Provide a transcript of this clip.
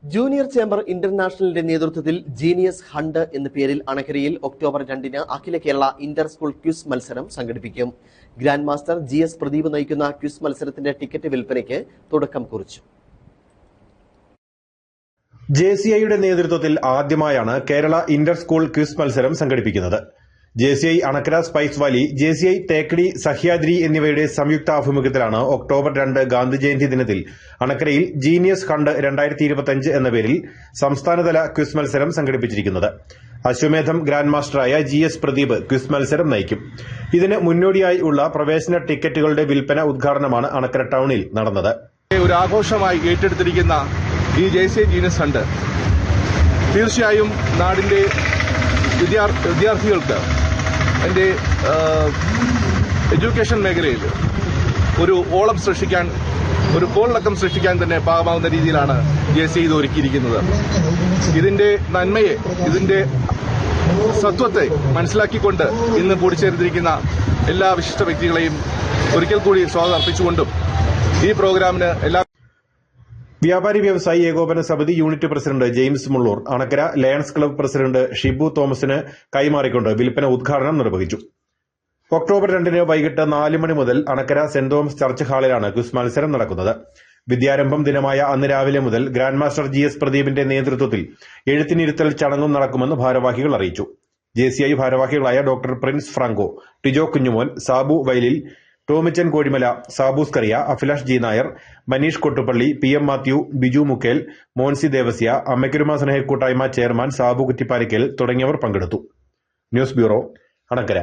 Junior chamber ഇന്റർനാഷണലിന്റെ നേതൃത്വത്തിൽ genius hunt എന്ന പേരിൽ അണക്കരയിൽ ഒക്ടോബർ 2-ന് അഖില കേരള ഇന്റർ സ്കൂൾ ക്വിസ് മത്സരം സംഘടിപ്പിക്കും. ഗ്രാൻഡ് മാസ്റ്റർ GS പ്രദീപ് നയിക്കുന്ന ക്വിസ് മത്സരത്തിന്റെ ടിക്കറ്റ് വിൽപ്പനയ്ക്ക് തുടക്കം കുറിച്ചു. JCIയുടെ നേതൃത്വത്തിൽ ആദ്യമായാണ് കേരള ഇന്റർ സ്കൂൾ ക്വിസ് മത്സരം സംഘടിപ്പിക്കുന്നത്. JCI Anakkara spice Valley, JCI Thekkady, Sahyadri എന്നിവയുടെ സംയുക്താഭിമുഖ്യത്തിലാണ് ഒക്ടോബർ 2 ഗാന്ധി ജയന്തി ദിനത്തിൽ അണക്കരയിൽ ജീനിയസ് ഹണ്ട് 2025 എന്ന പേരിൽ സംസ്ഥാനതല ക്വിസ് മത്സരം സംഘടിപ്പിച്ചിരിക്കുന്നത്. അശ്വമേധം ഗ്രാൻഡ് മാസ്റ്ററായ GS പ്രദീപ് ക്വിസ് മത്സരം നയിക്കും. ഇതിന് മുന്നോടിയായി ഉള്ള പ്രവേശന ടിക്കറ്റുകളുടെ വിൽപ്പന ഉദ്ഘാടനമാണ് അണക്കര ടൌണിൽ നടന്നത്. ഒരു ആഘോഷമായി ഏറ്റെടുത്തിരിക്കുന്ന ഈ JCI ജീനിയസ് ഹണ്ട് തീർച്ചയായും നാടിന്റെ വിദ്യാർത്ഥികൾക്ക് എൻ്റെ എഡ്യൂക്കേഷൻ മേഖലയിൽ ഒരു ഓളം സൃഷ്ടിക്കാൻ, ഒരു കോളിളക്കം സൃഷ്ടിക്കാൻ തന്നെ പാകമാകുന്ന രീതിയിലാണ് JCI ഇത് ഒരുക്കിയിരിക്കുന്നത്. ഇതിന്റെ നന്മയെ, ഇതിന്റെ സത്വത്തെ മനസ്സിലാക്കിക്കൊണ്ട് ഇന്ന് കൂടിച്ചേർന്നിരിക്കുന്ന എല്ലാ വിശിഷ്ട വ്യക്തികളെയും ഒരിക്കൽ കൂടി സ്വാഗതം അർപ്പിച്ചുകൊണ്ടും ഈ പ്രോഗ്രാമിന് എല്ലാ വ്യാപാരി വ്യവസായി ഏകോപന സമിതി unit president James Mullur Anakkara Lions club president Shibu തോമസിന് കൈമാറിക്കൊണ്ട് വിൽപ്പന ഉദ്ഘാടനം നിർവഹിച്ചു. ഒക്ടോബർ 2-ന് വൈകിട്ട് 4 മണി മുതൽ അണക്കര സെന്റ് തോമസ് ചർച്ച് ഹാളിലാണ് ക്വിസ് മത്സരം നടക്കുന്നത്. വിദ്യാരംഭം ദിനമായ അന്ന് രാവിലെ മുതൽ ഗ്രാൻഡ് മാസ്റ്റർ GS പ്രദീപിന്റെ നേതൃത്വത്തിൽ എഴുത്തിനിരുത്തൽ ചടങ്ങും നടക്കുമെന്ന് ഭാരവാഹികൾ അറിയിച്ചു. JCI ഭാരവാഹികളായ doctor Prince Franco, Tijo Kunjumon, Sabu Vayalil, Tomichan Kozhimala, Sabu Scaria, Abhilash G Nair, Manish Kottupally, PM Mathew, Biju Mukkel, Monsy Devasia, അമ്മയ്ക്കുരുമ സ്നേഹക്കൂട്ടായ്മ ചെയർമാൻ സാബു കുറ്റിപ്പാലിക്കൽ തുടങ്ങിയവർ പങ്കെടുത്തു. News bureau, Anakkara.